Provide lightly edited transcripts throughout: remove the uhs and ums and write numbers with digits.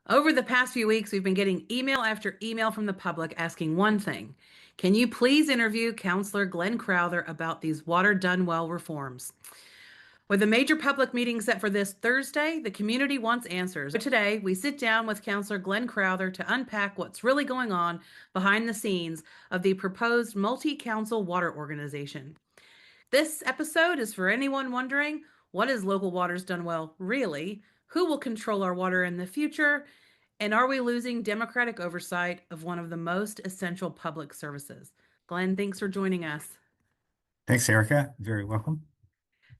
Over the past few weeks, we've been getting email after email from the public asking one thing. Can you please interview Councillor Glen Crowther about these water done well reforms? With a major public meeting set for this Thursday, the community wants answers. Today, we sit down with Councillor Glen Crowther to unpack what's really going on behind the scenes of the proposed multi-council water organization. This episode is for anyone wondering, what is local waters done well really? Who will control our water in the future? And are we losing democratic oversight of one of the most essential public services? Glenn, thanks for joining us. Thanks, Erica. Very welcome.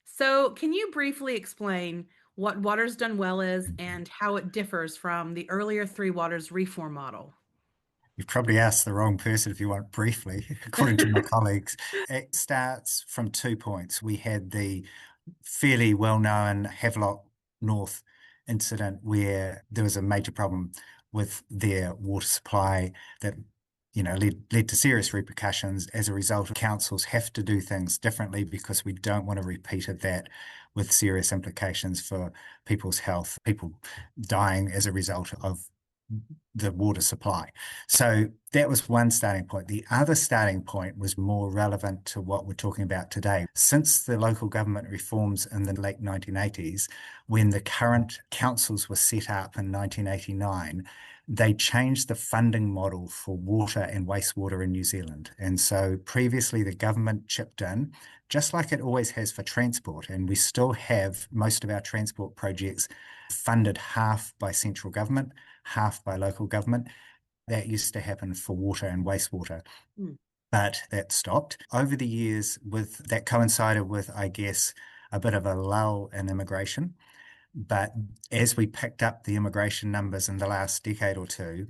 So, can you briefly explain what Waters Done Well is and how it differs from the earlier Three Waters reform model? You've probably asked the wrong person if you want briefly, according to my colleagues. It starts from 2 points. We had the fairly well-known Havelock North incident where there was a major problem with their water supply that led to serious repercussions. As a result, councils have to do things differently because we don't want a repeat of that with serious implications for people's health, people dying as a result of the water supply. So that was one starting point. The other starting point was more relevant to what we're talking about today. Since the local government reforms in the late 1980s, when the current councils were set up in 1989, they changed the funding model for water and wastewater in New Zealand. And so previously the government chipped in, just like it always has for transport. And we still have most of our transport projects funded half by central government, half by local government. That used to happen for water and wastewater. But that stopped. Over the years, that coincided with, I guess, a bit of a lull in immigration. But as we picked up the immigration numbers in the last decade or two,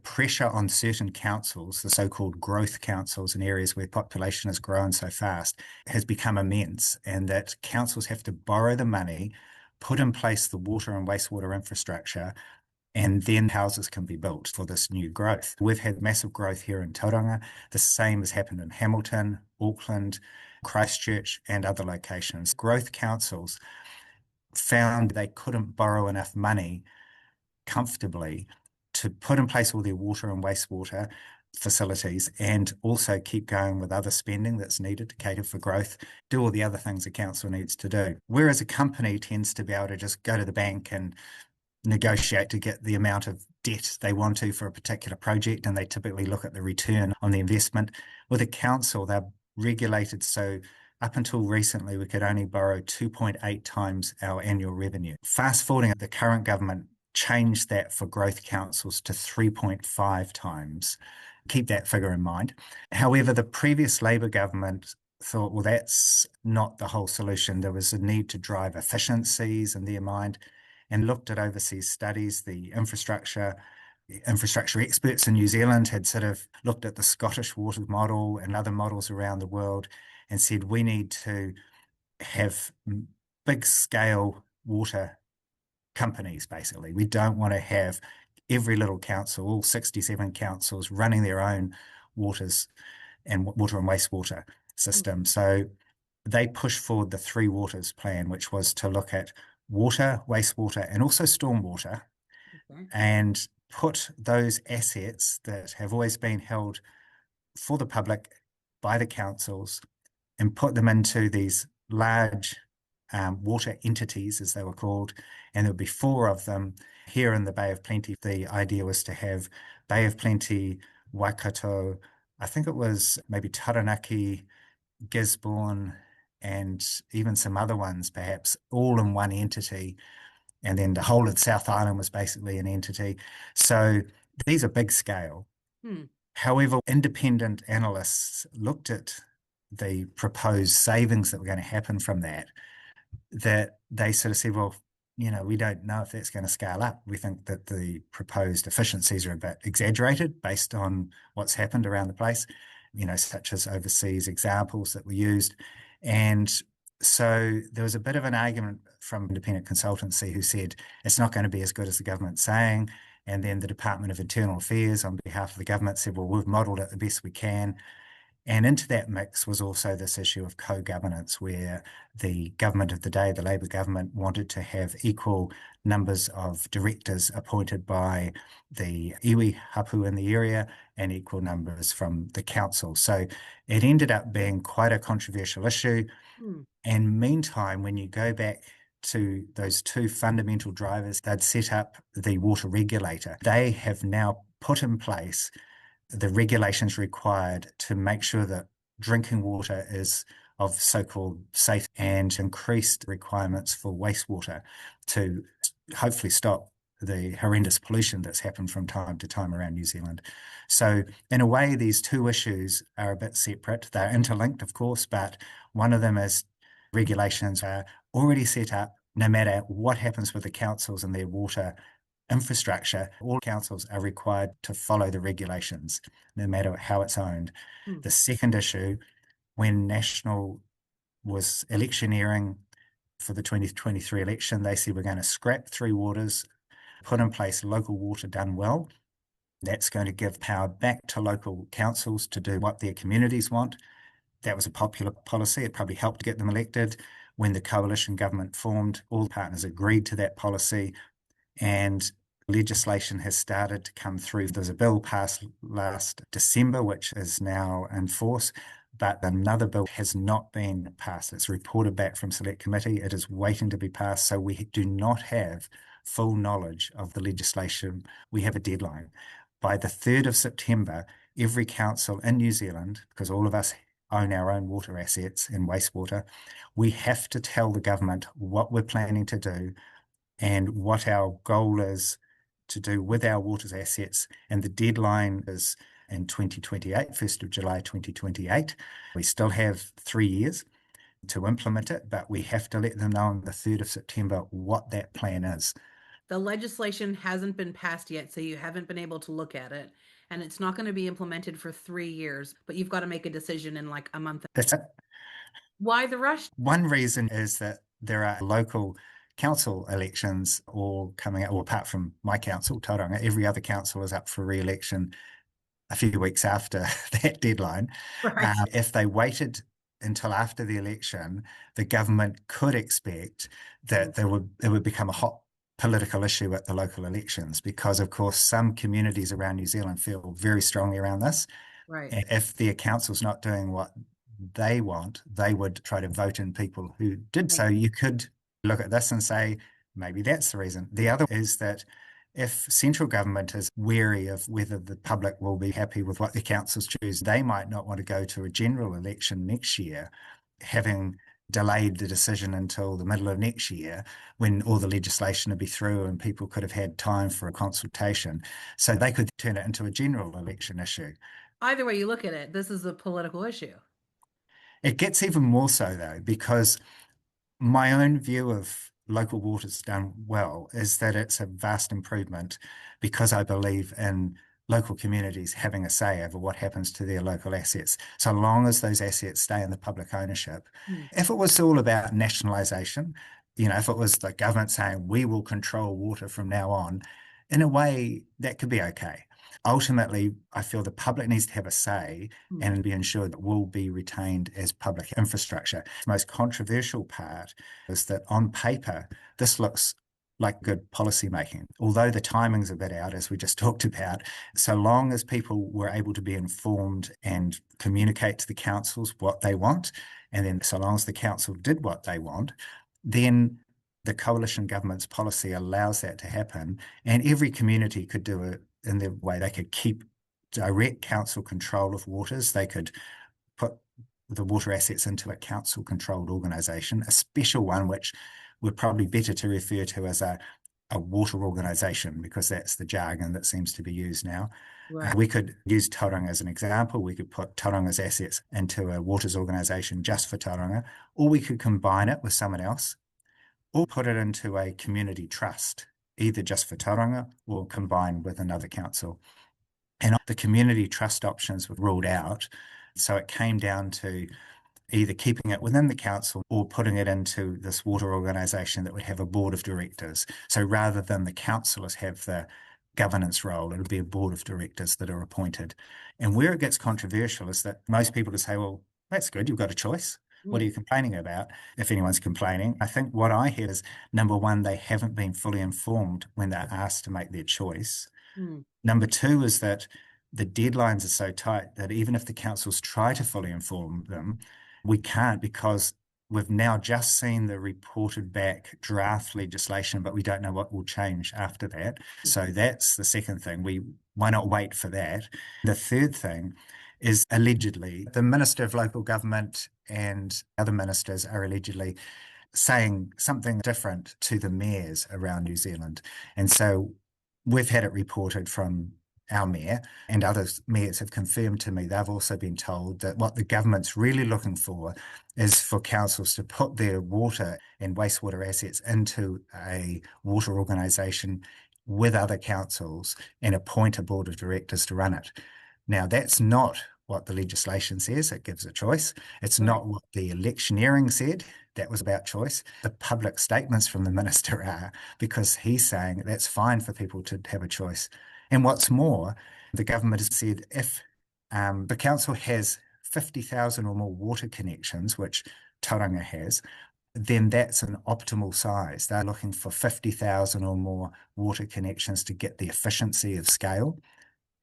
pressure on certain councils, the so-called growth councils in areas where population has grown so fast, has become immense, and that councils have to borrow the money, put in place the water and wastewater infrastructure, and then houses can be built for this new growth. We've had massive growth here in Tauranga. The same has happened in Hamilton, Auckland, Christchurch, and other locations. Growth councils found they couldn't borrow enough money comfortably to put in place all their water and wastewater facilities and also keep going with other spending that's needed to cater for growth, do all the other things a council needs to do. Whereas a company tends to be able to just go to the bank and negotiate to get the amount of debt they want to for a particular project, and they typically look at the return on the investment. With a council, they're regulated, so up until recently, we could only borrow 2.8 times our annual revenue. Fast forwarding, the current government changed that for growth councils to 3.5 times. Keep that figure in mind. However, the previous Labour government thought, well, that's not the whole solution. There was a need to drive efficiencies in their mind, and looked at overseas studies. The infrastructure experts in New Zealand had sort of looked at the Scottish water model and other models around the world and said, we need to have big scale water companies, basically. We don't want to have every little council, all 67 councils running their own water and wastewater system. So they pushed forward the Three Waters plan, which was to look at water, wastewater, and also stormwater, and put those assets that have always been held for the public by the councils and put them into these large water entities, as they were called, and there would be 4 of them here in the Bay of Plenty. The idea was to have Bay of Plenty, Waikato, I think it was maybe Taranaki, Gisborne, and even some other ones, perhaps, all in one entity. And then the whole of the South Island was basically an entity. So these are big scale. However, independent analysts looked at the proposed savings that were going to happen from that they sort of said, well, we don't know if that's going to scale up. We think that the proposed efficiencies are a bit exaggerated based on what's happened around the place, such as overseas examples that were used. And so there was a bit of an argument from independent consultancy who said it's not going to be as good as the government's saying. And then the Department of Internal Affairs on behalf of the government said, well, we've modelled it the best we can. And into that mix was also this issue of co-governance, where the government of the day, the Labour government, wanted to have equal numbers of directors appointed by the iwi hapu in the area and equal numbers from the council. So it ended up being quite a controversial issue. Hmm. And meantime, when you go back to those two fundamental drivers, they'd set up the water regulator. They have now put in place the regulations required to make sure that drinking water is of so-called safe, and increased requirements for wastewater to hopefully stop the horrendous pollution that's happened from time to time around New Zealand. So in a way, these two issues are a bit separate. They're interlinked, of course, but one of them is regulations are already set up. No matter what happens with the councils and their water infrastructure, all councils are required to follow the regulations, no matter how it's owned. Hmm. The second issue, when National was electioneering for the 2023 election, they said we're going to scrap Three Waters, put in place local water done well. That's going to give power back to local councils to do what their communities want. That was a popular policy. It probably helped get them elected. When the coalition government formed, all partners agreed to that policy, and legislation has started to come through. There was a bill passed last December, which is now in force, but another bill has not been passed. It's reported back from Select Committee. It is waiting to be passed. So we do not have full knowledge of the legislation. We have a deadline. By the 3rd of September, every council in New Zealand, because all of us own our own water assets and wastewater, we have to tell the government what we're planning to do and what our goal is to do with our water assets. And the deadline is in 2028, 1st of July 2028. We still have 3 years to implement it, but we have to let them know on the 3rd of September what that plan is. The legislation hasn't been passed yet, so you haven't been able to look at it. And it's not going to be implemented for 3 years, but you've got to make a decision in like a month. That's it. Why the rush? One reason is that there are local council elections all coming out, well, apart from my council, Tauranga, every other council is up for re-election a few weeks after that deadline. Right. If they waited until after the election, the government could expect that it would become a hot political issue at the local elections, because, of course, some communities around New Zealand feel very strongly around this. Right. And if their council's not doing what they want, they would try to vote in people who did. So you could look at this and say, maybe that's the reason. The other is that if central government is wary of whether the public will be happy with what the councils choose, they might not want to go to a general election next year, having delayed the decision until the middle of next year when all the legislation would be through and people could have had time for a consultation. So they could turn it into a general election issue. Either way you look at it, this is a political issue. It gets even more so, though, because my own view of local waters done well is that it's a vast improvement, because I believe in local communities having a say over what happens to their local assets, so long as those assets stay in the public ownership. Hmm. If it was all about nationalisation, if it was the government saying we will control water from now on, in a way that could be okay. Ultimately, I feel the public needs to have a say and be ensured that will be retained as public infrastructure. The most controversial part is that on paper, this looks like good policy making, although the timing's a bit out, as we just talked about. So long as people were able to be informed and communicate to the councils what they want, and then so long as the council did what they want, then the coalition government's policy allows that to happen, and every community could do it in their way. They could keep direct council control of waters. They could put the water assets into a council-controlled organisation, a special one, which would probably better to refer to as a water organisation, because that's the jargon that seems to be used now. Right. We could use Tauranga as an example. We could put Tauranga's assets into a waters organisation just for Tauranga, or we could combine it with someone else, or put it into a community trust, either just for Tauranga or combined with another council. And the community trust options were ruled out. So it came down to either keeping it within the council or putting it into this water organisation that would have a board of directors. So rather than the councillors have the governance role. It'll be a board of directors that are appointed. And where it gets controversial is that most people will say, well, that's good, you've got a choice. What are you complaining about? If anyone's complaining, I think what I hear is, number one, they haven't been fully informed when they're asked to make their choice. Mm. Number two is that the deadlines are so tight that even if the councils try to fully inform them, we can't, because we've now just seen the reported back draft legislation, but we don't know what will change after that. So that's the second thing. Why not wait for that? The third thing is, allegedly the Minister of Local Government and other ministers are allegedly saying something different to the mayors around New Zealand. And so we've had it reported from our mayor, and other mayors have confirmed to me they've also been told that what the government's really looking for is for councils to put their water and wastewater assets into a water organisation with other councils and appoint a board of directors to run it. Now, that's not what the legislation says. It gives a choice. It's not what the electioneering said. That was about choice. The public statements from the minister are, because he's saying that's fine for people to have a choice. And what's more, the government has said if the council has 50,000 or more water connections, which Tauranga has, then that's an optimal size. They're looking for 50,000 or more water connections to get the efficiency of scale.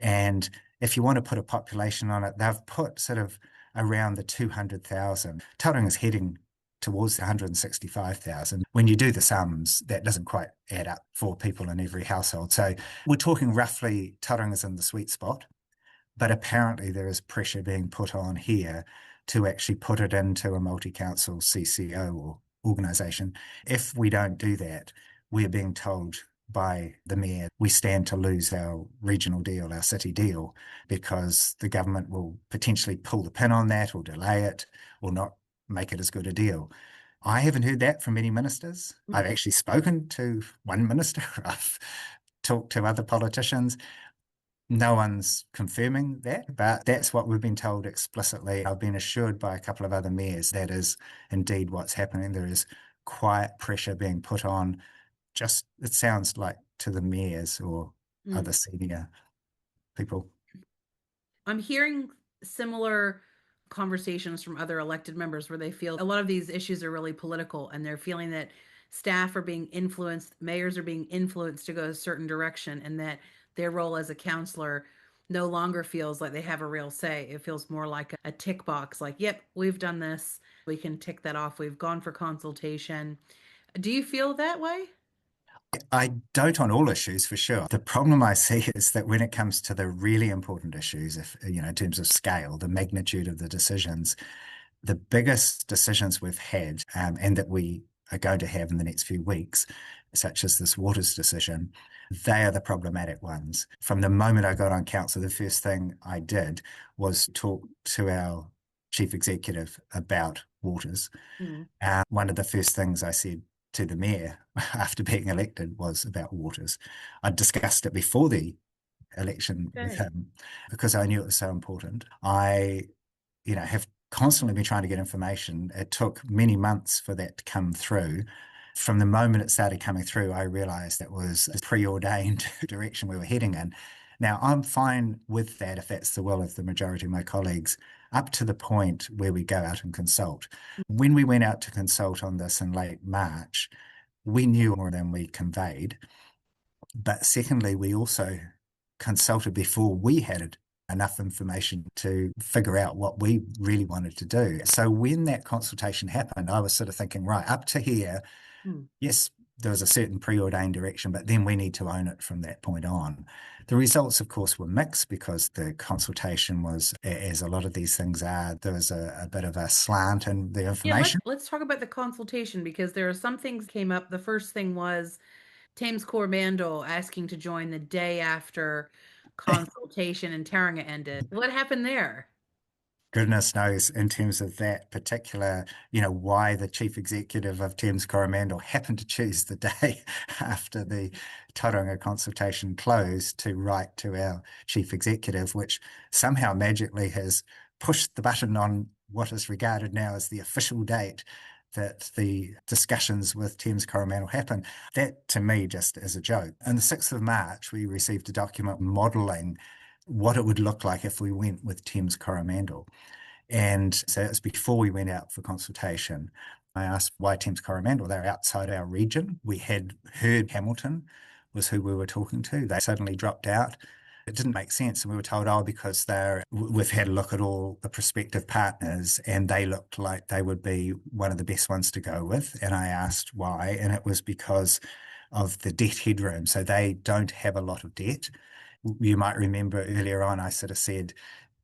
And if you want to put a population on it, they've put sort of around the 200,000. Tauranga is heading towards 165,000. When you do the sums, that doesn't quite add up for people in every household. So we're talking roughly Tauranga's in the sweet spot, but apparently there is pressure being put on here to actually put it into a multi-council CCO or organisation. If we don't do that, we're being told by the mayor we stand to lose our regional deal, our city deal, because the government will potentially pull the pin on that or delay it or not make it as good a deal. I haven't heard that from many ministers. I've actually spoken to one minister. I've talked to other politicians. No one's confirming that, but that's what we've been told explicitly. I've been assured by a couple of other mayors that is indeed what's happening. There is quiet pressure being put on, just, it sounds like, to the mayors or other senior people. I'm hearing similar conversations from other elected members where they feel a lot of these issues are really political, and they're feeling that staff are being influenced, mayors are being influenced to go a certain direction, and that their role as a councillor no longer feels like they have a real say. It feels more like a tick box, like, yep, we've done this. We can tick that off. We've gone for consultation. Do you feel that way? I don't on all issues, for sure. The problem I see is that when it comes to the really important issues, if in terms of scale, the magnitude of the decisions, the biggest decisions we've had, and that we are going to have in the next few weeks, such as this waters decision, they are the problematic ones. From the moment I got on council, the first thing I did was talk to our chief executive about waters. One of the first things I said to the mayor after being elected was about waters. I discussed it before the election with him because I knew it was so important. I, have constantly been trying to get information. It took many months for that to come through. From the moment it started coming through, I realized that was a preordained direction we were heading in. Now, I'm fine with that if that's the will of the majority of my colleagues, up to the point where we go out and consult. When we went out to consult on this in late March, we knew more than we conveyed. But secondly, we also consulted before we had enough information to figure out what we really wanted to do. So when that consultation happened, I was sort of thinking, right, up to here, yes, there was a certain preordained direction, but then we need to own it from that point on. The results, of course, were mixed because the consultation was, as a lot of these things are, there was a bit of a slant in the information. Let's talk about the consultation, because there are some things came up. The first thing was Thames-Coromandel asking to join the day after consultation and Tauranga ended. What happened there? Goodness knows in terms of that particular, why the chief executive of Thames-Coromandel happened to choose the day after the Tauranga consultation closed to write to our chief executive, which somehow magically has pushed the button on what is regarded now as the official date that the discussions with Thames-Coromandel happen. That to me just is a joke. On the 6th of March, we received a document modelling what it would look like if we went with Thames-Coromandel. And so it's before we went out for consultation. I asked why Thames-Coromandel? They're outside our region. We had heard Hamilton was who we were talking to. They suddenly dropped out. It didn't make sense. And we were told, oh, because we've had a look at all the prospective partners and they looked like they would be one of the best ones to go with. And I asked why, and it was because of the debt headroom. So they don't have a lot of debt. You might remember earlier on, I sort of said,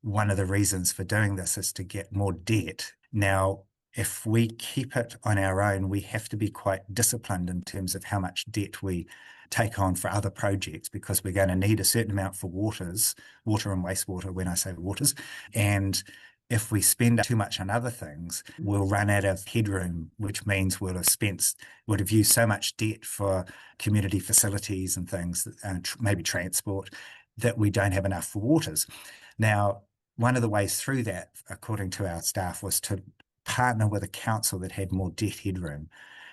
one of the reasons for doing this is to get more debt. Now, if we keep it on our own, we have to be quite disciplined in terms of how much debt we take on for other projects, because we're going to need a certain amount for water and wastewater when I say waters. And if we spend too much on other things, we'll run out of headroom, which means would have used so much debt for community facilities and things, and maybe transport, that we don't have enough for waters. Now, one of the ways through that, according to our staff, was to partner with a council that had more debt headroom.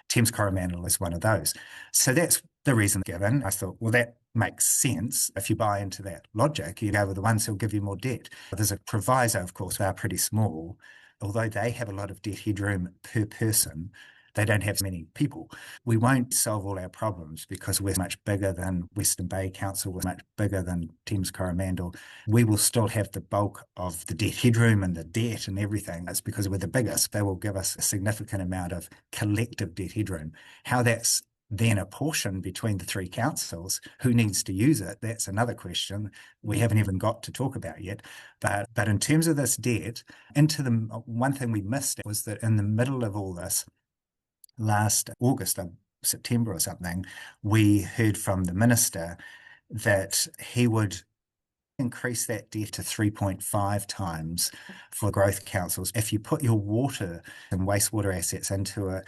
Thames-Coromandel is one of those. So that's the reason given. I thought, well, that makes sense. If you buy into that logic, you go with the ones who'll give you more debt. There's a proviso, of course, they are pretty small. Although they have a lot of debt headroom per person, they don't have many people. We won't solve all our problems because we're much bigger than Western Bay Council, we're much bigger than Thames-Coromandel. We will still have the bulk of the debt headroom and the debt and everything. That's because we're the biggest. They will give us a significant amount of collective debt headroom. How that's then apportioned between the three councils, who needs to use it, that's another question we haven't even got to talk about yet. But in terms of this debt, one thing we missed was that in the middle of all this, last August, September or something, we heard from the minister that he would increase that debt to 3.5 times for growth councils. If you put your water and wastewater assets into a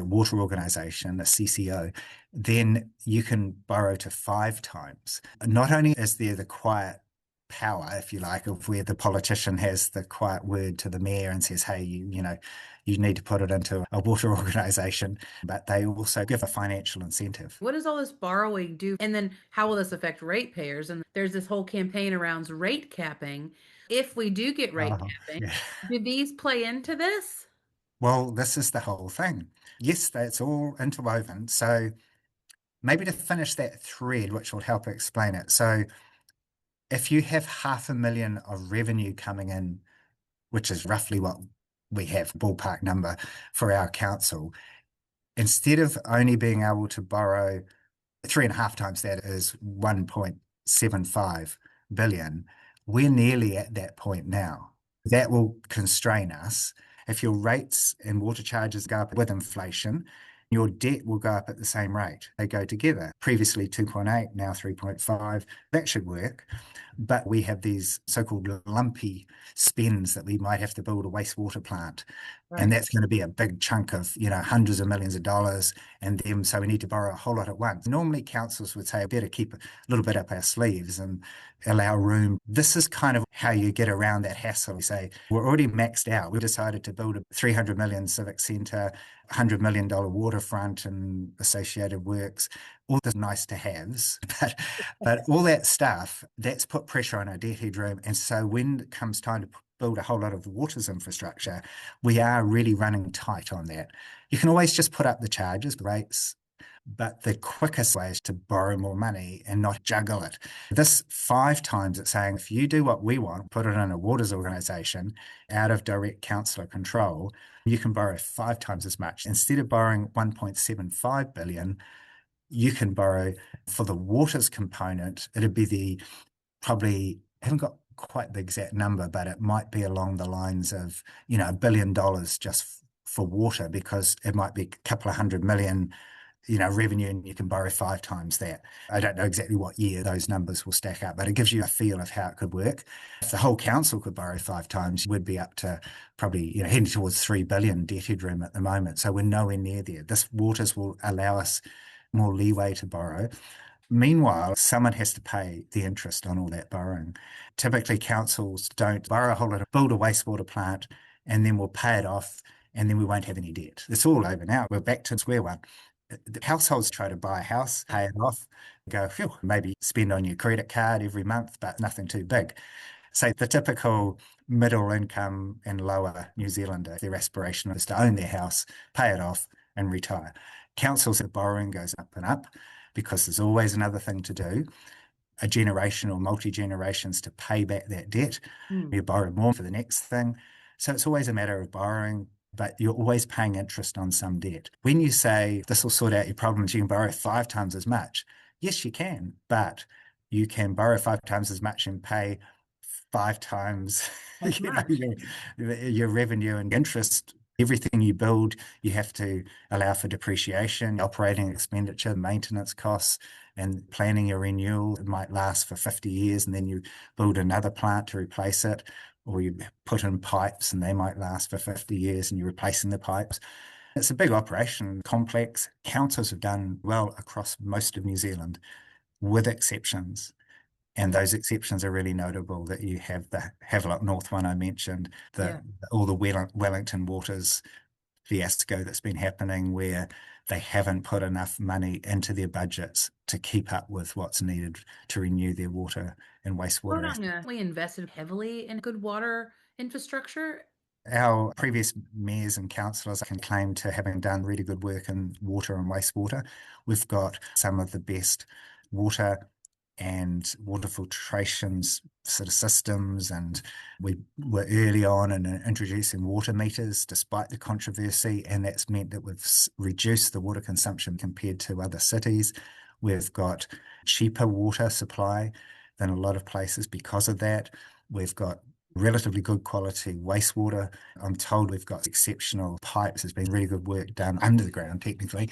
water organisation, a CCO, then you can borrow to 5 times. Not only is there the quiet power, if you like, of where the politician has the quiet word to the mayor and says, hey, you need to put it into a water organisation, but they also give a financial incentive. What does all this borrowing do? And then how will this affect ratepayers? And there's this whole campaign around rate capping. If we do get rate capping, Yeah. do these play into this? Well, this is the whole thing. Yes, that's all interwoven. So maybe to finish that thread, which will help explain it. So if you have 500,000 of revenue coming in, which is roughly what we have, ballpark number for our council, instead of only being able to borrow 3.5 times that is 1.75 billion, we're nearly at that point now. That will constrain us. If your rates and water charges go up with inflation, your debt will go up at the same rate. They go together. Previously 2.8, now 3.5. That should work. But we have these so-called lumpy spends that we might have to build a wastewater plant. Right. And that's going to be a big chunk of, hundreds of millions of dollars. And then, so we need to borrow a whole lot at once. Normally councils would say, I better keep a little bit up our sleeves and allow room. This is kind of how you get around that hassle. We say, we're already maxed out. We decided to build a 300 million civic centre, $100 million waterfront and associated works, all the nice to haves, but all that stuff, that's put pressure on our debt headroom. And so when it comes time to build a whole lot of waters infrastructure, we are really running tight on that. You can always just put up the charges, rates, but the quickest way is to borrow more money and not juggle it. This 5 times it's saying, if you do what we want, put it in a waters organisation out of direct councillor control, you can borrow 5 times as much. Instead of borrowing 1.75 billion, you can borrow for the waters component. It'd be probably, I haven't got quite the exact number, but it might be along the lines of, $1 billion just for water, because it might be a couple of 100 million revenue, and you can borrow 5 times that. I don't know exactly what year those numbers will stack up, but it gives you a feel of how it could work. If the whole council could borrow 5 times, we'd be up to probably, heading towards 3 billion debt headroom at the moment. So we're nowhere near there. This waters will allow us more leeway to borrow. Meanwhile, someone has to pay the interest on all that borrowing. Typically, councils don't borrow a whole lot, build a wastewater plant, and then we'll pay it off and then we won't have any debt. It's all over now. We're back to square one. The households try to buy a house, pay it off, go, phew, maybe spend on your credit card every month, but nothing too big. So the typical middle income and lower New Zealander, their aspiration is to own their house, pay it off, and retire. Councils, the borrowing goes up and up because there's always another thing to do, a generation or multi-generations to pay back that debt. You borrow more for the next thing. So it's always a matter of borrowing, but you're always paying interest on some debt. When you say this will sort out your problems, you can borrow 5 times as much. Yes, you can, but you can borrow 5 times as much and pay 5 times your revenue and interest. Everything you build, you have to allow for depreciation, operating expenditure, maintenance costs, and planning your renewal. It might last for 50 years, and then you build another plant to replace it, or you put in pipes and they might last for 50 years and you're replacing the pipes. It's a big operation, complex. Councils have done well across most of New Zealand, with exceptions. And those exceptions are really notable, that you have the Havelock North one I mentioned, all the Wellington Waters fiasco that's been happening, where they haven't put enough money into their budgets to keep up with what's needed to renew their water and wastewater. Tauranga, we invested heavily in good water infrastructure. Our previous mayors and councillors can claim to having done really good work in water and wastewater. We've got some of the best water and water filtration sort of systems, and we were early on in introducing water meters despite the controversy, and that's meant that we've reduced the water consumption compared to other cities. We've got cheaper water supply than a lot of places because of that. We've got relatively good quality wastewater. I'm told we've got exceptional pipes. There's been really good work done under the ground, technically,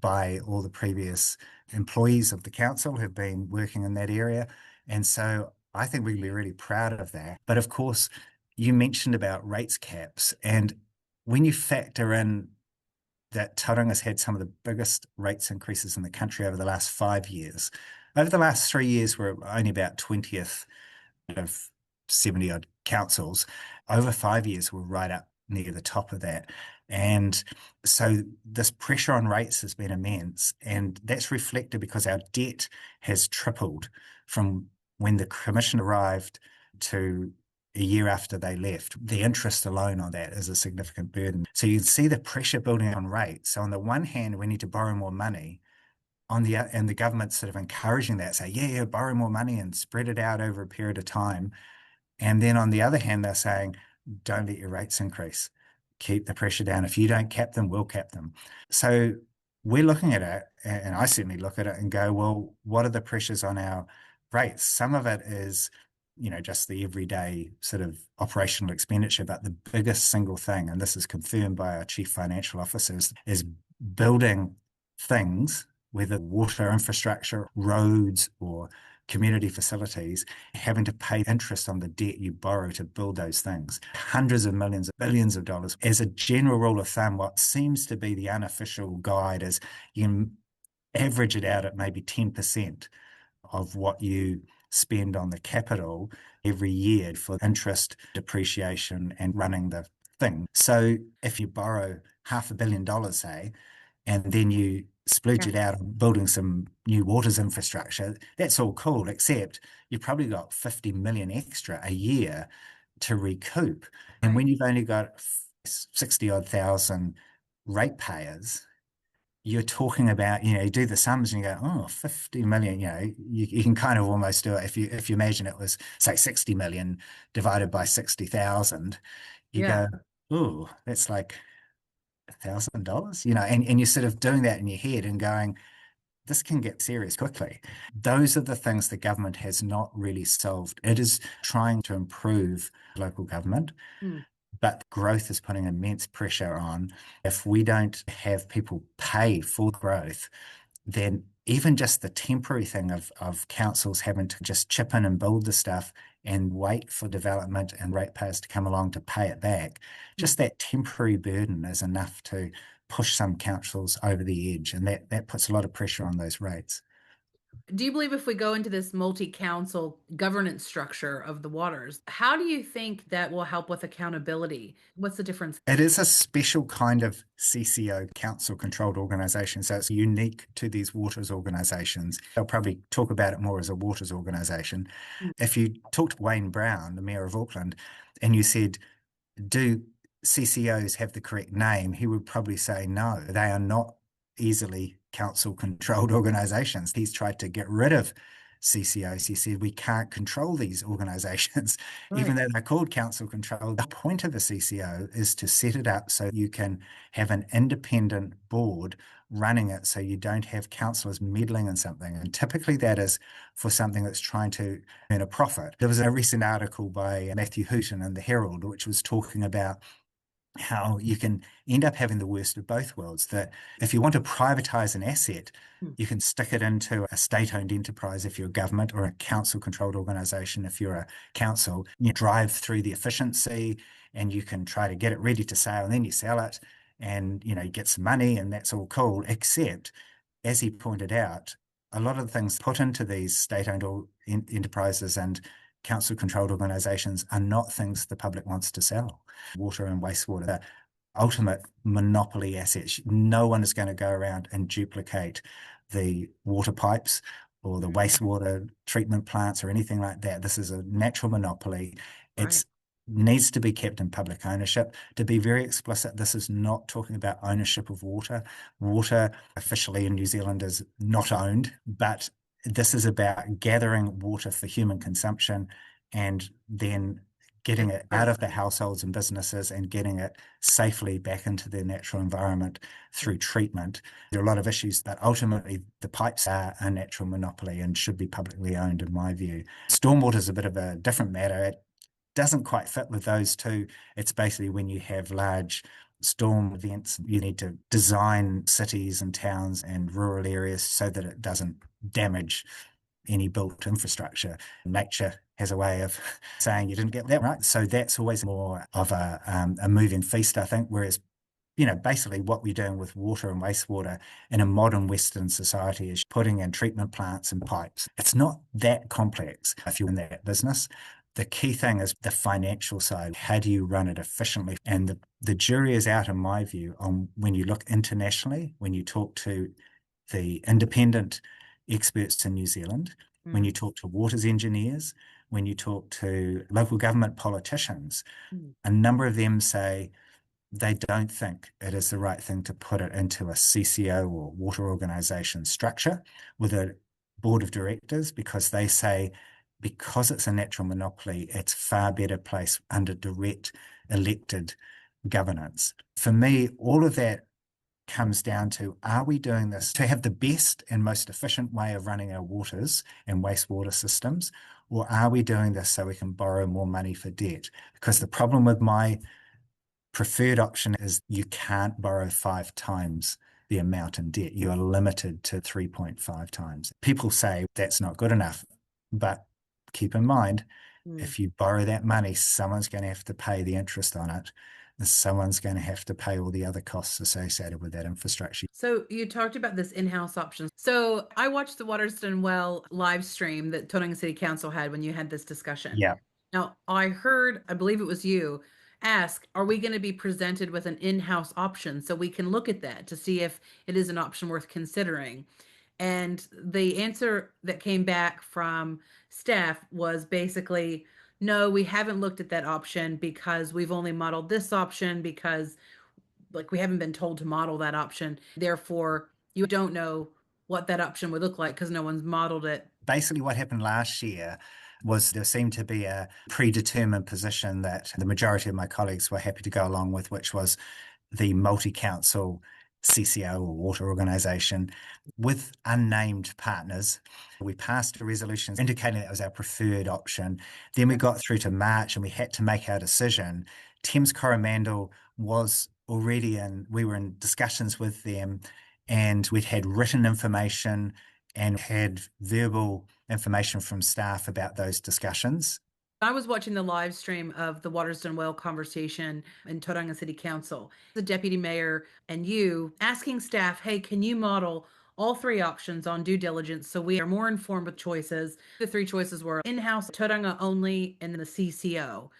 by all the previous employees of the council who've been working in that area. And so I think we can be really proud of that. But of course, you mentioned about rates caps. And when you factor in that Tauranga's had some of the biggest rates increases in the country over the last 5 years. Over the last 3 years, we're only about 20th of 70 odd councils. Over 5 years, we're right up near the top of that. And so this pressure on rates has been immense. And that's reflected because our debt has tripled from when the Commission arrived to a year after they left. The interest alone on that is a significant burden. So you can see the pressure building on rates. So on the one hand, we need to borrow more money. And the government's sort of encouraging that, say, yeah, borrow more money and spread it out over a period of time. And then on the other hand, they're saying, don't let your rates increase. Keep the pressure down. If you don't cap them, we'll cap them. So we're looking at it, and I certainly look at it and go, well, what are the pressures on our rates? Some of it is, just the everyday sort of operational expenditure, but the biggest single thing, and this is confirmed by our chief financial officers, is building things, whether water infrastructure, roads, or community facilities, having to pay interest on the debt you borrow to build those things. Hundreds of millions, billions of dollars. As a general rule of thumb, what seems to be the unofficial guide is you average it out at maybe 10% of what you spend on the capital every year for interest, depreciation, and running the thing. So if you borrow $500 million, say, and then you splurge it out on building some new waters infrastructure, that's all cool, except you've probably got 50 million extra a year to recoup. And when you've only got 60 odd thousand ratepayers, you're talking about, you do the sums and you go, oh, 50 million, you can kind of almost do it. If you imagine it was, say, 60 million divided by 60,000, you go, oh, that's like $1,000, and you're sort of doing that in your head and going, this can get serious quickly. Those are the things the government has not really solved. It is trying to improve local government, but growth is putting immense pressure on. If we don't have people pay for growth, then even just the temporary thing of councils having to just chip in and build the stuff and wait for development and ratepayers to come along to pay it back, just that temporary burden is enough to push some councils over the edge, and that puts a lot of pressure on those rates. Do you believe if we go into this multi-council governance structure of the waters, how do you think that will help with accountability? What's the difference? It is a special kind of CCO, council controlled organisation. So it's unique to these waters organisations. They'll probably talk about it more as a waters organisation. Mm. If you talked to Wayne Brown, the Mayor of Auckland, and you said, do CCOs have the correct name? He would probably say no, they are not easily council controlled organizations. He's tried to get rid of CCOs. He said we can't control these organizations, Right. even though they're called council controlled. The point of a CCO is to set it up so you can have an independent board running it so you don't have councillors meddling in something. And typically that is for something that's trying to earn a profit. There was a recent article by Matthew Hooton in the Herald, which was talking about how you can end up having the worst of both worlds. That if you want to privatize an asset, Hmm. you can stick it into a state-owned enterprise if you're a government, or a council-controlled organization if you're a council. You drive through the efficiency and you can try to get it ready to sale, and then you sell it and you get some money, and that's all cool. Except, as he pointed out, a lot of the things put into these state-owned enterprises and council-controlled organizations are not things the public wants to sell. Water and wastewater, the ultimate monopoly assets. No one is going to go around and duplicate the water pipes or the wastewater treatment plants or anything like that. This is a natural monopoly. Right. It's needs to be kept in public ownership. To be very explicit, this is not talking about ownership of water. Water officially in New Zealand is not owned, but this is about gathering water for human consumption and then getting it out of the households and businesses and getting it safely back into their natural environment through treatment. There are a lot of issues, but ultimately the pipes are a natural monopoly and should be publicly owned, in my view. Stormwater is a bit of a different matter. It doesn't quite fit with those two. It's basically when you have large storm events, you need to design cities and towns and rural areas so that it doesn't damage any built infrastructure. Nature has a way of saying you didn't get that right. So that's always more of a moving feast, I think. Whereas, basically what we're doing with water and wastewater in a modern Western society is putting in treatment plants and pipes. It's not that complex if you're in that business. The key thing is the financial side. How do you run it efficiently? And the jury is out, in my view, on when you look internationally, when you talk to the independent experts in New Zealand, when Mm. you talk to waters engineers, when you talk to local government politicians, Mm. a number of them say they don't think it is the right thing to put it into a CCO or water organization structure with a board of directors, because they say because it's a natural monopoly, it's far better placed under direct elected governance. For me, all of that comes down to, are we doing this to have the best and most efficient way of running our waters and wastewater systems, or are we doing this so we can borrow more money for debt? Because the problem with my preferred option is you can't borrow 5 times the amount in debt. You are limited to 3.5 times. People say that's not good enough, but keep in mind, Mm. if you borrow that money, someone's going to have to pay the interest on it. And someone's going to have to pay all the other costs associated with that infrastructure. So you talked about this in-house option. So I watched the Waterston Well live stream that Tauranga City Council had when you had this discussion. Yeah. Now, I heard, I believe it was you, ask, are we going to be presented with an in-house option so we can look at that to see if it is an option worth considering? And the answer that came back from staff was basically, no, we haven't looked at that option because we've only modeled this option because like we haven't been told to model that option. Therefore, you don't know what that option would look like because no one's modeled it. Basically, what happened last year was there seemed to be a predetermined position that the majority of my colleagues were happy to go along with, which was the multi-council CCO or water organisation with unnamed partners. We passed a resolution indicating that was our preferred option. Then we got through to March and we had to make our decision. Thames-Coromandel was already in, we were in discussions with them, and we'd had written information and had verbal information from staff about those discussions. I was watching the live stream of the Waterston Well conversation in Tauranga City Council. The deputy mayor and you asking staff, hey, can you model all three options on due diligence, so we are more informed with choices. The three choices were in-house, Tauranga only, and then the CCO.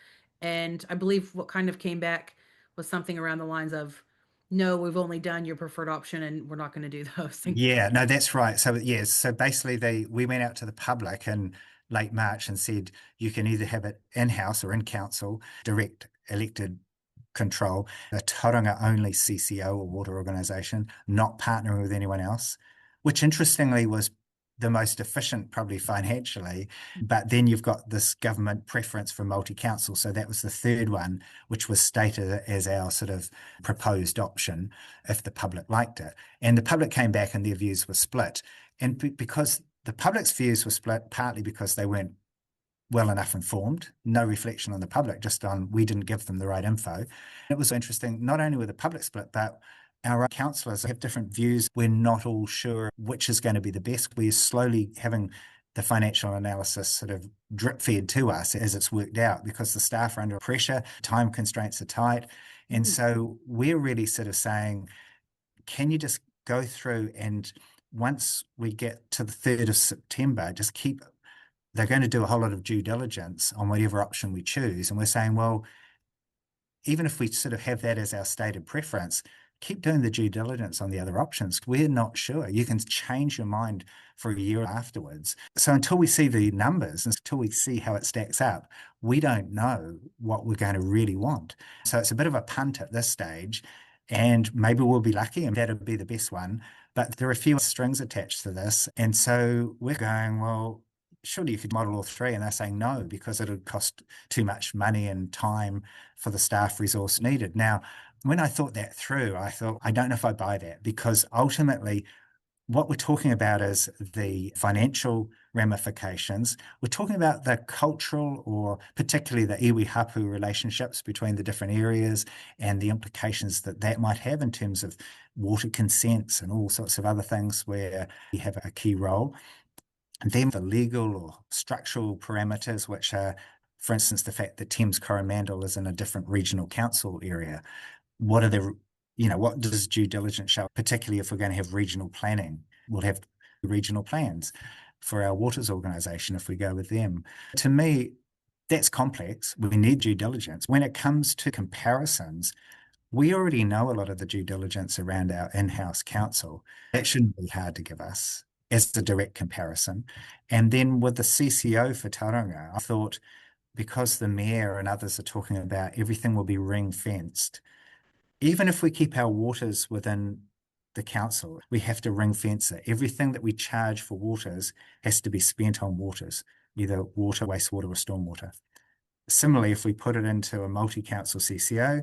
And I believe what kind of came back was something around the lines of, no, we've only done your preferred option and we're not going to do those things. Yeah, no, that's right. So yes, so basically we went out to the public in late March and said you can either have it in-house or in council, direct elected control, a Tauranga only CCO or water organisation, not partnering with anyone else, which interestingly was the most efficient probably financially, but then you've got this government preference for multi-council. So that was the third one, which was stated as our sort of proposed option if the public liked it. And the public came back and their views were split. And because the public's views were split, partly because they weren't well enough informed, no reflection on the public, just on we didn't give them the right info. It was interesting, not only with the public split, but our councillors have different views. We're not all sure which is going to be the best. We're slowly having the financial analysis sort of drip fed to us as it's worked out because the staff are under pressure, time constraints are tight. And so we're really sort of saying, can you just go through and once we get to the 3rd of September, just keep they're going to do a whole lot of due diligence on whatever option we choose. And we're saying, well, even if we sort of have that as our stated preference, keep doing the due diligence on the other options. We're not sure. You can change your mind for a year afterwards. So until we see the numbers, until we see how it stacks up, we don't know what we're going to really want. So it's a bit of a punt at this stage. And maybe we'll be lucky and that'll be the best one. But there are a few strings attached to this. And so we're going, well, surely you could model all three. And they're saying no, because it would cost too much money and time for the staff resource needed. Now, when I thought that through, I thought, I don't know if I buy that because ultimately what we're talking about is the financial ramifications. We're talking about the cultural or particularly the iwi hapu relationships between the different areas and the implications that that might have in terms of water consents and all sorts of other things where we have a key role. And then the legal or structural parameters, which are, for instance, the fact that Thames-Coromandel is in a different regional council area. What are the, what does due diligence show, particularly if we're going to have regional planning? We'll have regional plans for our waters organisation if we go with them. To me, that's complex. We need due diligence. When it comes to comparisons, we already know a lot of the due diligence around our in-house council. That shouldn't be hard to give us as a direct comparison. And then with the CCO for Tauranga, I thought because the mayor and others are talking about everything will be ring-fenced, even if we keep our waters within the council, we have to ring fence it. Everything that we charge for waters has to be spent on waters, either water, wastewater, or stormwater. Similarly, if we put it into a multi-council CCO,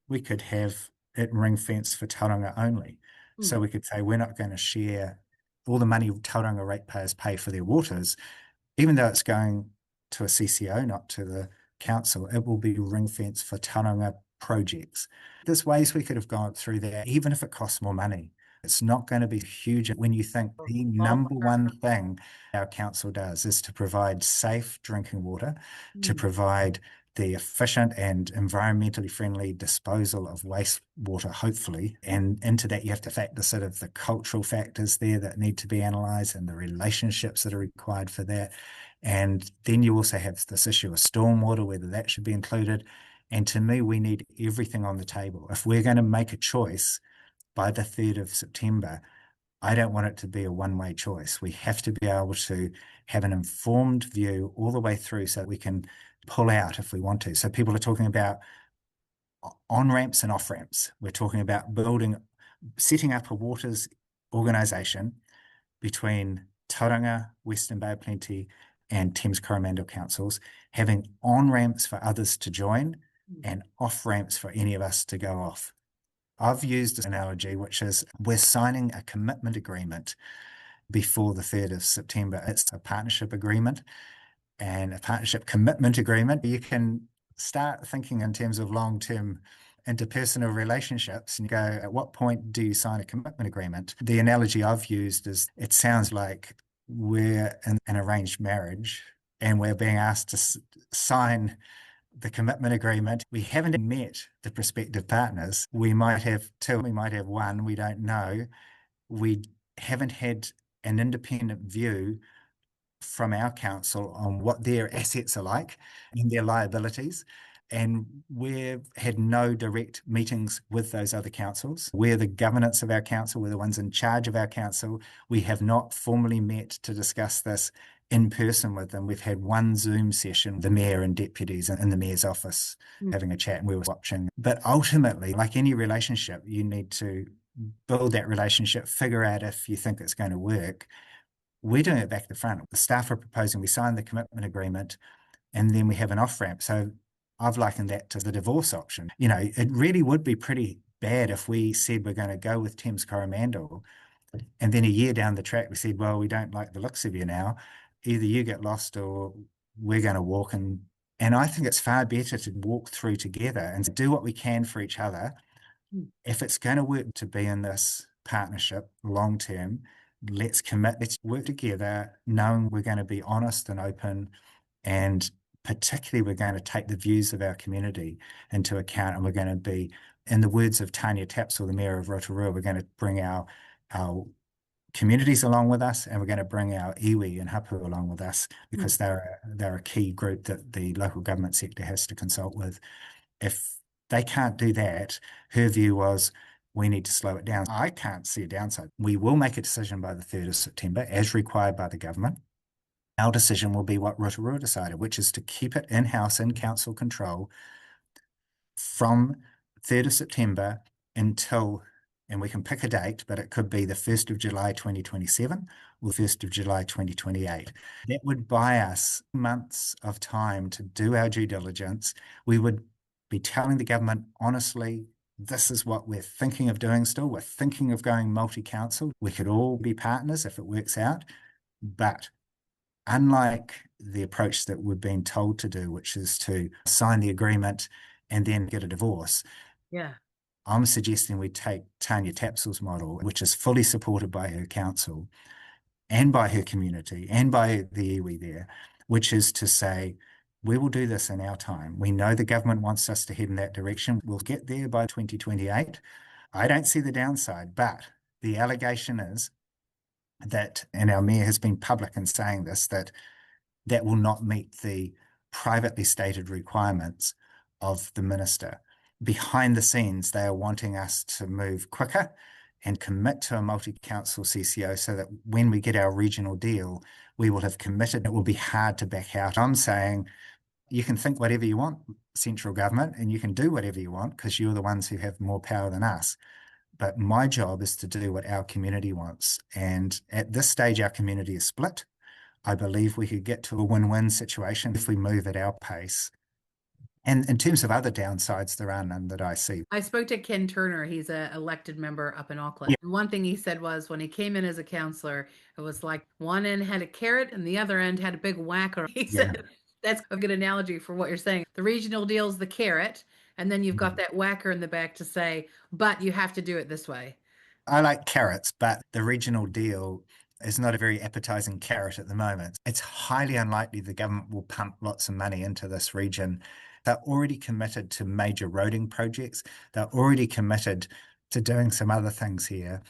we could have it ring fence for Tauranga only. So we could say we're not going to share all the money Tauranga ratepayers pay for their waters, even though it's going to a CCO, not to the council, it will be ring fence for Tauranga projects. There's ways we could have gone through that, even if it costs more money. It's not going to be huge when you think the number one thing our council does is to provide safe drinking water, to provide the efficient and environmentally friendly disposal of wastewater, hopefully. And into that, you have to factor sort of the cultural factors there that need to be analysed and the relationships that are required for that. And then you also have this issue of stormwater, whether that should be included. And to me, we need everything on the table. If we're going to make a choice by the 3rd of September, I don't want it to be a one-way choice. We have to be able to have an informed view all the way through so that we can pull out if we want to. So people are talking about on-ramps and off-ramps. We're talking about setting up a waters organisation between Tauranga, Western Bay of Plenty, and Thames-Coromandel councils, having on-ramps for others to join and off-ramps for any of us to go off. I've used an analogy, which is we're signing a commitment agreement before the 3rd of September. It's a partnership agreement and a partnership commitment agreement. You can start thinking in terms of long-term interpersonal relationships and go, at what point do you sign a commitment agreement? The analogy I've used is it sounds like we're in an arranged marriage and we're being asked to sign the commitment agreement. We haven't met the prospective partners. We might have two, we might have one, we don't know. We haven't had an independent view from our council on what their assets are like and their liabilities. And we've had no direct meetings with those other councils. We're the governance of our council. We're the ones in charge of our council. We have not formally met to discuss this in person with them. We've had one Zoom session, the mayor and deputies in the mayor's office having a chat, and we were watching. But ultimately, like any relationship, you need to build that relationship, figure out if you think it's going to work. We're doing it back to front. The staff are proposing we sign the commitment agreement and then we have an off-ramp. So I've likened that to the divorce option. You know, it really would be pretty bad if we said we're going to go with Thames-Coromandel and then a year down the track we said, well, we don't like the looks of you now. Either you get lost or we're going to walk. And I think it's far better to walk through together and do what we can for each other. If it's going to work to be in this partnership long term, let's commit, let's work together, knowing we're going to be honest and open, and particularly we're going to take the views of our community into account, and we're going to be, in the words of Tanya Tapsell, the Mayor of Rotorua, we're going to bring our communities along with us, and we're going to bring our iwi and hapu along with us because they're a key group that the local government sector has to consult with. If they can't do that, her view was we need to slow it down. I can't see a downside. We will make a decision by the 3rd of September as required by the government. Our decision will be what Rotorua decided, which is to keep it in-house, in council control from 3rd of September until, and we can pick a date, but it could be the 1st of July 2027 or 1st of July 2028. That would buy us months of time to do our due diligence. We would be telling the government, honestly, this is what we're thinking of doing still. We're thinking of going multi-council. We could all be partners if it works out. But unlike the approach that we've been told to do, which is to sign the agreement and then get a divorce, Yeah. I'm suggesting we take Tanya Tapsell's model, which is fully supported by her council and by her community and by the iwi there, which is to say, we will do this in our time. We know the government wants us to head in that direction. We'll get there by 2028. I don't see the downside, but the allegation is that, and our mayor has been public in saying this, that will not meet the privately stated requirements of the minister. Behind the scenes, they are wanting us to move quicker and commit to a multi-council CCO so that when we get our regional deal, we will have committed. It will be hard to back out. I'm saying you can think whatever you want, central government, and you can do whatever you want because you're the ones who have more power than us. But my job is to do what our community wants. And at this stage, our community is split. I believe we could get to a win-win situation if we move at our pace. And in terms of other downsides, there are none that I see. I spoke to Ken Turner. He's an elected member up in Auckland. Yeah. One thing he said was when he came in as a councillor, it was like one end had a carrot and the other end had a big whacker. He said that's a good analogy for what you're saying. The regional deal's the carrot, and then you've got that whacker in the back to say, but you have to do it this way. I like carrots, but the regional deal is not a very appetizing carrot at the moment. It's highly unlikely the government will pump lots of money into this region. They're already committed to major roading projects. They're already committed to doing some other things here.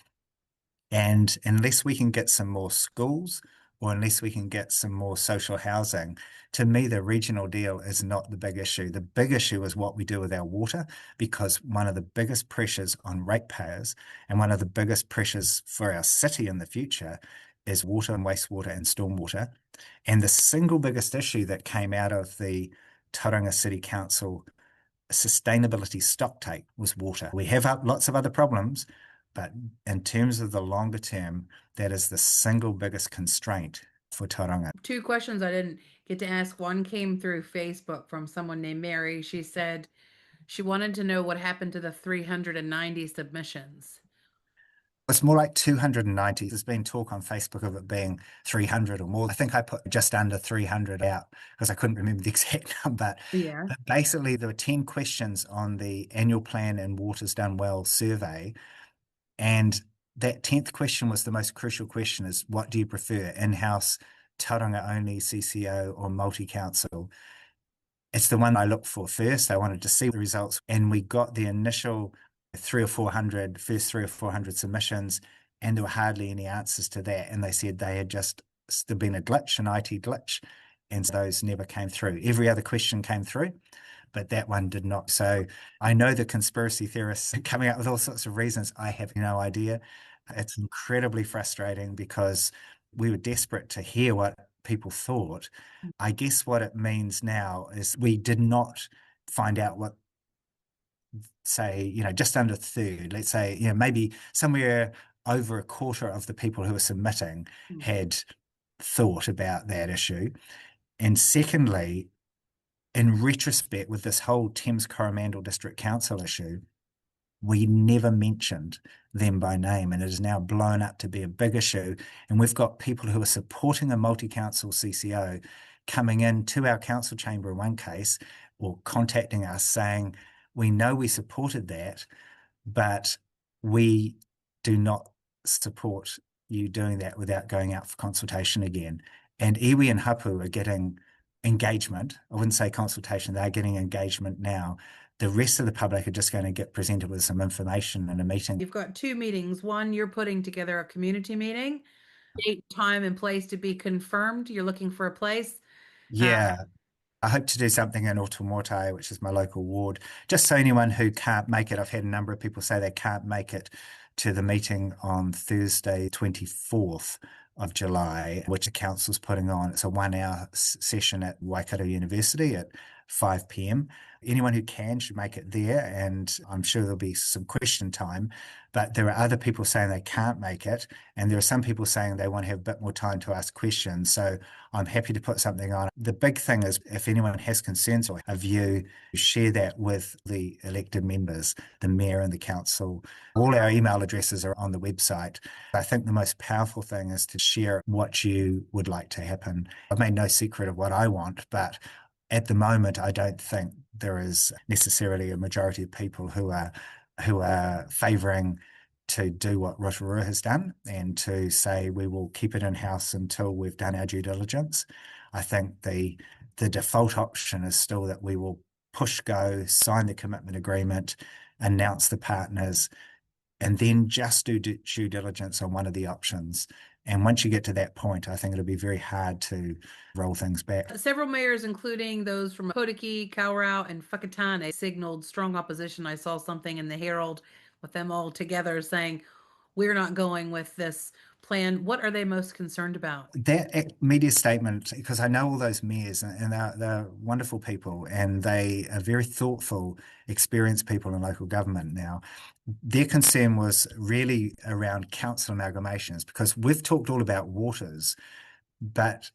And unless we can get some more schools or unless we can get some more social housing, to me, the regional deal is not the big issue. The big issue is what we do with our water, because one of the biggest pressures on ratepayers and one of the biggest pressures for our city in the future is water and wastewater and stormwater. And the single biggest issue that came out of the Tauranga City Council sustainability stocktake was water. We have lots of other problems, but in terms of the longer term, that is the single biggest constraint for Tauranga. Two questions I didn't get to ask. One came through Facebook from someone named Mary. She said she wanted to know what happened to the 390 submissions. It's more like 290. There's been talk on Facebook of it being 300 or more. I think I put just under 300 out because I couldn't remember the exact number. Yeah. But basically, there were 10 questions on the annual plan and Water's Done Well survey. And that 10th question was the most crucial question, is what do you prefer, in-house, Tauranga only CCO or multi-council? It's the one I looked for first. I wanted to see the results, and we got the initial 300 or 400, first 300 or 400 submissions, and there were hardly any answers to that. And they said they had just, there'd been a glitch, an IT glitch, and those never came through. Every other question came through, but that one did not. So I know the conspiracy theorists are coming up with all sorts of reasons. I have no idea. It's incredibly frustrating because we were desperate to hear what people thought. I guess what it means now is we did not find out what, say, just under a third, let's say, maybe somewhere over a quarter of the people who were submitting had thought about that issue. And secondly, in retrospect, with this whole Thames-Coromandel District Council issue, we never mentioned them by name, and it is now blown up to be a big issue. And we've got people who are supporting a multi-council CCO coming into our council chamber in one case, or contacting us saying, we know we supported that, but we do not support you doing that without going out for consultation again. And iwi and hapu are getting engagement. I wouldn't say consultation, they're getting engagement now. The rest of the public are just going to get presented with some information in a meeting. You've got two meetings. One, you're putting together a community meeting, date, time, and place to be confirmed. You're looking for a place. Yeah. I hope to do something in Rotorua, which is my local ward, just so anyone who can't make it, I've had a number of people say they can't make it to the meeting on Thursday, 24th of July, which the council's putting on. It's a 1 hour session at Waikato University at 5 p.m. Anyone who can should make it there, and I'm sure there'll be some question time. But there are other people saying they can't make it, and there are some people saying they want to have a bit more time to ask questions. So I'm happy to put something on. The big thing is if anyone has concerns or a view, share that with the elected members, the mayor and the council. All our email addresses are on the website. I think the most powerful thing is to share what you would like to happen. I've made no secret of what I want, but at the moment, I don't think there is necessarily a majority of people who are favouring to do what Rotorua has done and to say we will keep it in-house until we've done our due diligence. I think the default option is still that we will push go, sign the commitment agreement, announce the partners, and then just do due diligence on one of the options. And once you get to that point, I think it'll be very hard to roll things back. Several mayors, including those from Potiki, Kaurau, and Whakatane, signaled strong opposition. I saw something in the Herald with them all together saying, we're not going with this plan. What are they most concerned about? That media statement, because I know all those mayors and they're wonderful people and they are very thoughtful, experienced people in local government now. Their concern was really around council amalgamations because we've talked all about waters, but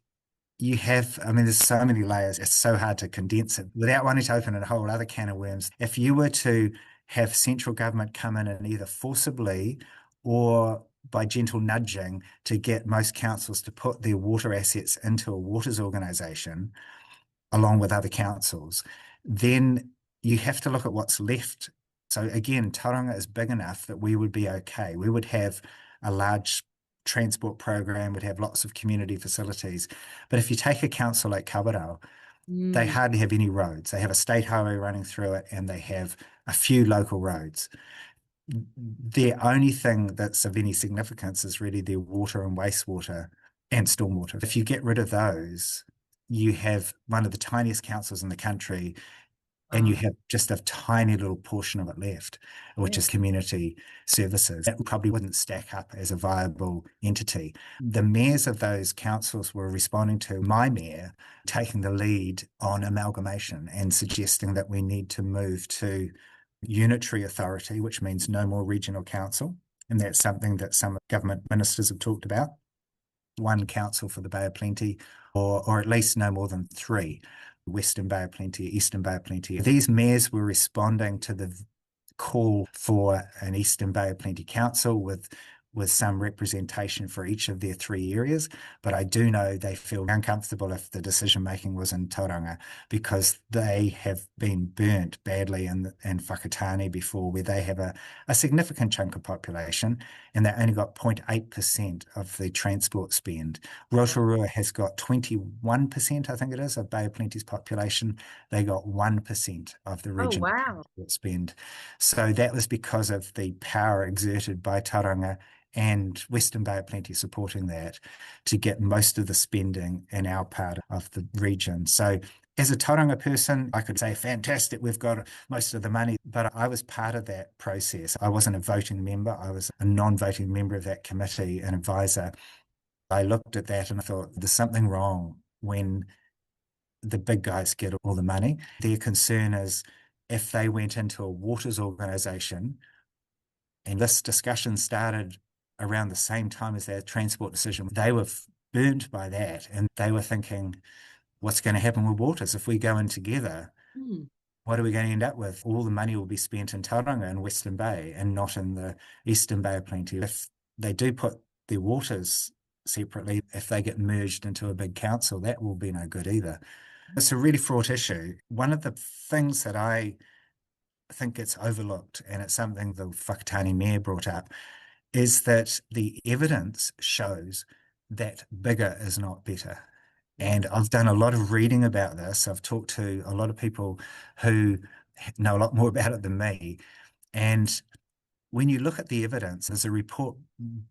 there's so many layers, it's so hard to condense it without wanting to open a whole other can of worms. If you were to have central government come in and either forcibly or by gentle nudging to get most councils to put their water assets into a waters organisation, along with other councils, then you have to look at what's left. So again, Tauranga is big enough that we would be okay. We would have a large transport program, would have lots of community facilities. But if you take a council like Kawerau, they hardly have any roads. They have a state highway running through it and they have a few local roads. The only thing that's of any significance is really their water and wastewater and stormwater. If you get rid of those, you have one of the tiniest councils in the country and you have just a tiny little portion of it left, which is community services. That probably wouldn't stack up as a viable entity. The mayors of those councils were responding to my mayor taking the lead on amalgamation and suggesting that we need to move to unitary authority, which means no more regional council. And that's something that some government ministers have talked about. One council for the Bay of Plenty, or at least no more than three. Western Bay of Plenty, Eastern Bay of Plenty. These mayors were responding to the call for an Eastern Bay of Plenty council with some representation for each of their three areas. But I do know they feel uncomfortable if the decision making was in Tauranga because they have been burnt badly in Whakatane before, where they have a significant chunk of population and they only got 0.8% of the transport spend. Rotorua has got 21%, I think it is, of Bay of Plenty's population. They got 1% of the regional transport spend. So that was because of the power exerted by Tauranga and Western Bay of Plenty supporting that to get most of the spending in our part of the region. So as a Tauranga person, I could say, fantastic, we've got most of the money, but I was part of that process. I wasn't a voting member. I was a non-voting member of that committee, an advisor. I looked at that and I thought, there's something wrong when the big guys get all the money. Their concern is if they went into a waters organisation, and this discussion started around the same time as their transport decision, they were burnt by that, and they were thinking, what's going to happen with waters if we go in together? What are we going to end up with? All the money will be spent in Tauranga and Western Bay and not in the Eastern Bay of Plenty. If they do put their waters separately, if they get merged into a big council, that will be no good either. It's a really fraught issue. One of the things that I think gets overlooked, and it's something the Whakatane Mayor brought up, is that the evidence shows that bigger is not better. And I've done a lot of reading about this. I've talked to a lot of people who know a lot more about it than me. And when you look at the evidence, there's a report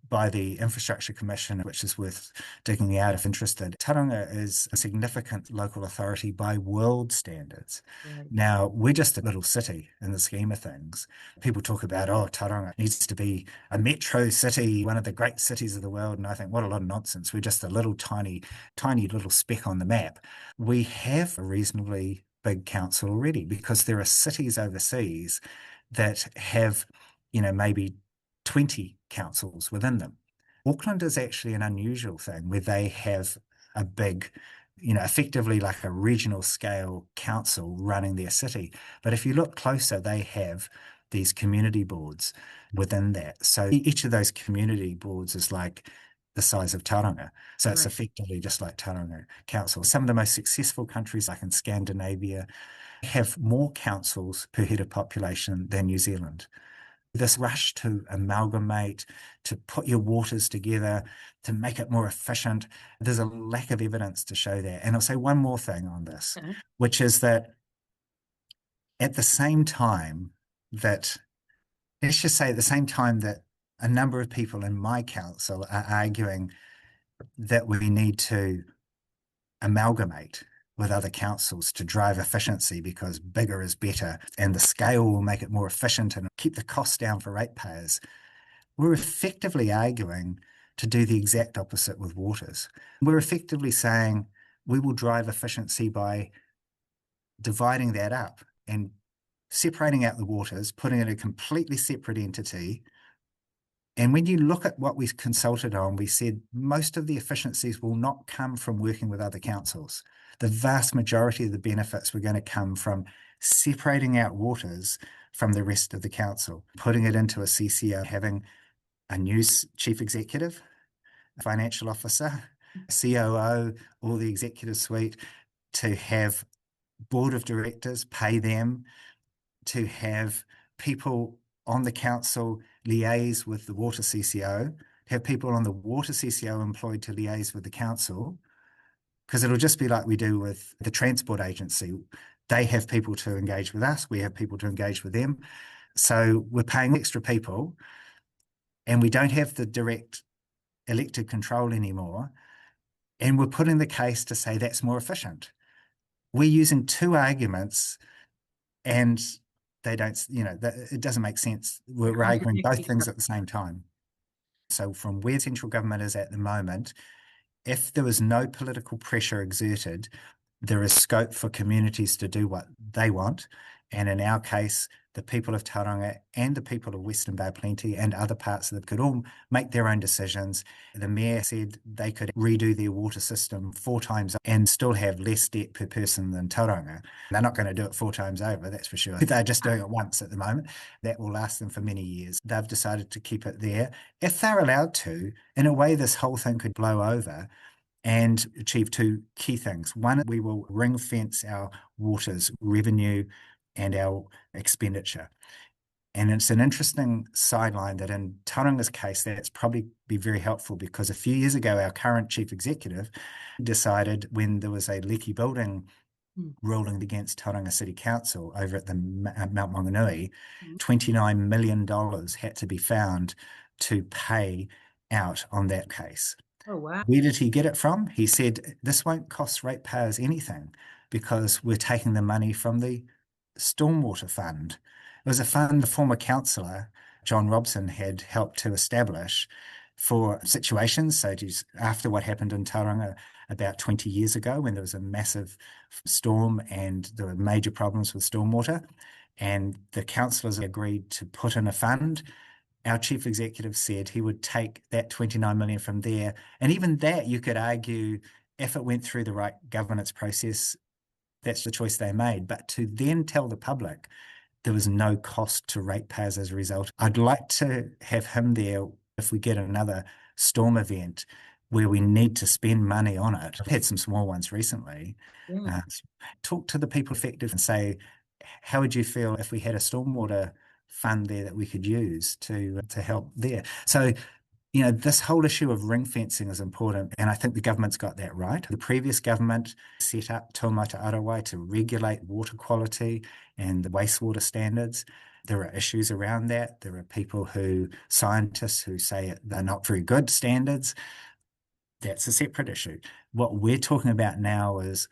by the Infrastructure Commission, which is worth digging out if interested. Tauranga is a significant local authority by world standards. Right. Now, we're just a little city in the scheme of things. People talk about, oh, Tauranga needs to be a metro city, one of the great cities of the world. And I think, what a lot of nonsense. We're just a little tiny little speck on the map. We have a reasonably big council already because there are cities overseas that have maybe 20 councils within them. Auckland is actually an unusual thing where they have a big, effectively like a regional scale council running their city. But if you look closer, they have these community boards within that. So each of those community boards is like the size of Tauranga. So it's effectively just like Tauranga Council. Some of the most successful countries, like in Scandinavia, have more councils per head of population than New Zealand. This rush to amalgamate, to put your waters together, to make it more efficient, there's a lack of evidence to show that. And I'll say one more thing on this, which is that at the same time that, let's just say at the same time that a number of people in my council are arguing that we need to amalgamate with other councils to drive efficiency because bigger is better and the scale will make it more efficient and keep the costs down for ratepayers. We're effectively arguing to do the exact opposite with waters. We're effectively saying we will drive efficiency by dividing that up and separating out the waters, putting it in a completely separate entity. And when you look at what we consulted on, we said most of the efficiencies will not come from working with other councils. The vast majority of the benefits were going to come from separating out waters from the rest of the council, putting it into a CCO, having a new chief executive, a financial officer, a COO, all the executive suite, to have board of directors, pay them, to have people on the council liaise with the water CCO, have people on the water CCO employed to liaise with the council, because it'll just be like we do with the transport agency. They have people to engage with us, we have people to engage with them. So we're paying extra people and we don't have the direct elected control anymore. And we're putting the case to say that's more efficient. We're using two arguments and they don't, it doesn't make sense. We're arguing both things at the same time. So from where central government is at the moment, if there was no political pressure exerted, there is scope for communities to do what they want. And in our case, the people of Tauranga and the people of Western Bay of Plenty and other parts of them could all make their own decisions. The mayor said they could redo their water system 4 times and still have less debt per person than Tauranga. They're not going to do it 4 times over, that's for sure. They're just doing it once at the moment. That will last them for many years. They've decided to keep it there. If they're allowed to, in a way, this whole thing could blow over and achieve 2 key things. One, we will ring fence our waters revenue and our expenditure. And it's an interesting sideline that in Tauranga's case, that's probably be very helpful because a few years ago, our current chief executive decided when there was a leaky building ruling against Tauranga City Council over at the Mount Maunganui, $29 million had to be found to pay out on that case. Oh, wow. Where did he get it from? He said, this won't cost ratepayers anything because we're taking the money from the Stormwater Fund. It was a fund the former councillor, John Robson, had helped to establish for situations. So after what happened in Tauranga about 20 years ago when there was a massive storm and there were major problems with stormwater, and the councillors agreed to put in a fund. Our chief executive said he would take that 29 million from there. And even that, you could argue, if it went through the right governance process, that's the choice they made. But to then tell the public there was no cost to ratepayers as a result, I'd like to have him there if we get another storm event where we need to spend money on it. I've had some small ones recently. Yeah. Talk to the people affected and say, how would you feel if we had a stormwater fund there that we could use to help there? So, this whole issue of ring fencing is important, and I think the government's got that right. The previous government set up Taumata Arawai to regulate water quality and the wastewater standards. There are issues around that. There are scientists who say they're not very good standards. That's a separate issue. What we're talking about now is,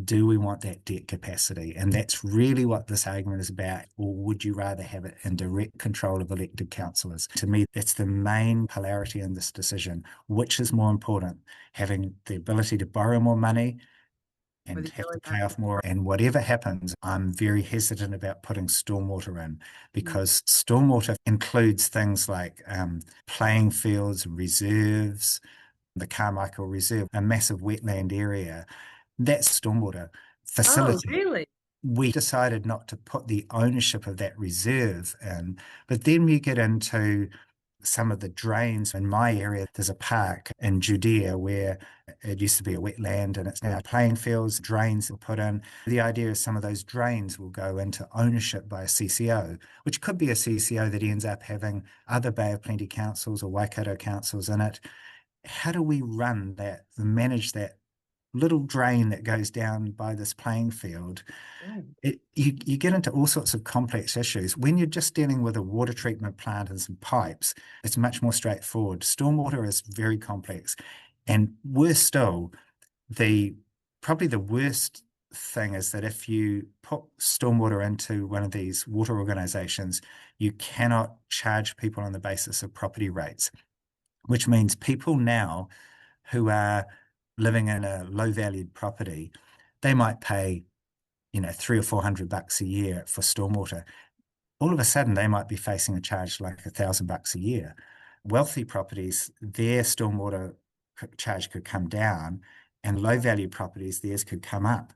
do we want that debt capacity? And that's really what this argument is about. Or would you rather have it in direct control of elected councillors? To me, that's the main polarity in this decision. Which is more important, having the ability to borrow more money Or and the have to ability pay off more? And whatever happens, I'm very hesitant about putting stormwater in, because stormwater includes things like playing fields, reserves, the Carmichael Reserve, a massive wetland area. That's stormwater Oh, facility. really? We decided not to put the ownership of that reserve in, but then we get into some of the drains. In my area, there's a park in Judea where it used to be a wetland and it's now playing fields, drains were put in. The idea is some of those drains will go into ownership by a CCO, which could be a CCO that ends up having other Bay of Plenty councils or Waikato councils in it. How do we manage that little drain that goes down by this playing field? Right. You get into all sorts of complex issues. When you're just dealing with a water treatment plant and some pipes, it's much more straightforward. Stormwater is very complex. And worse still, probably the worst thing is that if you put stormwater into one of these water organizations, you cannot charge people on the basis of property rates, which means people now who are living in a low valued property, they might pay, $300 or $400 a year for stormwater. All of a sudden, they might be facing a charge like $1,000 a year. Wealthy properties, their stormwater charge could come down, and low value properties, theirs could come up.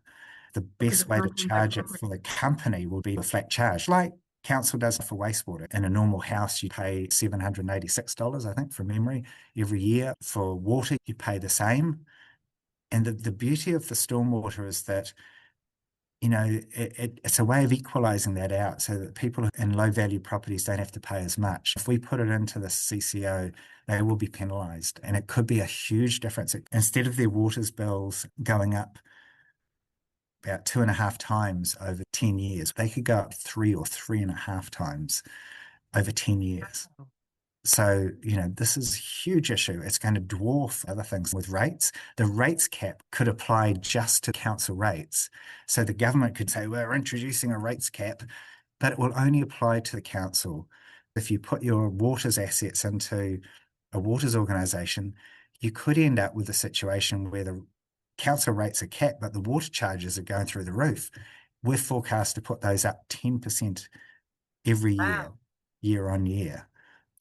The Because best it's way to not owned by charge it corporate. for the company will be a flat charge, like council does for wastewater. In a normal house, you pay $786, I think, from memory, every year. For water, you pay the same. And the beauty of the stormwater is that, it's a way of equalizing that out so that people in low value properties don't have to pay as much. If we put it into the CCO, they will be penalized, and it could be a huge difference. Instead of their waters bills going up about 2.5 times over 10 years, they could go up 3 or 3.5 times over 10 years. So, this is a huge issue. It's going to dwarf other things with rates. The rates cap could apply just to council rates. So the government could say, we're introducing a rates cap, but it will only apply to the council. If you put your waters assets into a waters organisation, you could end up with a situation where the council rates are capped, but the water charges are going through the roof. We're forecast to put those up 10% every year, Wow. year on year.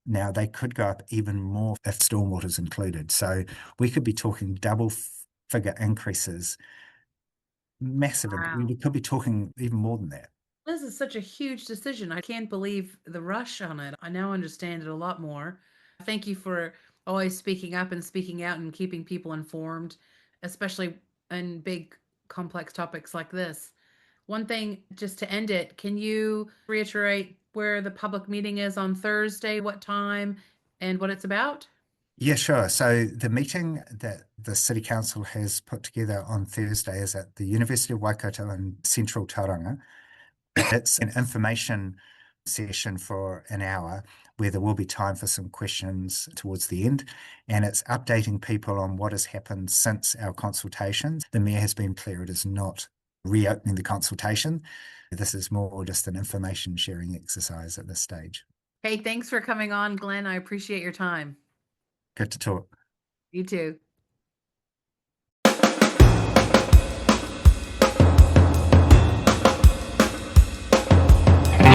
Now, they could go up even more if stormwater is included. So we could be talking double figure increases, massive. Wow. We could be talking even more than that. This is such a huge decision. I can't believe the rush on it. I now understand it a lot more. Thank you for always speaking up and speaking out and keeping people informed, especially in big, complex topics like this. One thing, just to end it, can you reiterate where the public meeting is on Thursday, what time, and what it's about? Yeah, sure. So the meeting that the City Council has put together on Thursday is at the University of Waikato in central Tauranga. It's an information session for an hour where there will be time for some questions towards the end, and it's updating people on what has happened since our consultations. The Mayor has been clear it is not reopening the consultation. This is more just an information sharing exercise at this stage. Hey, thanks for coming on, Glenn. I appreciate your time. Good to talk. You too.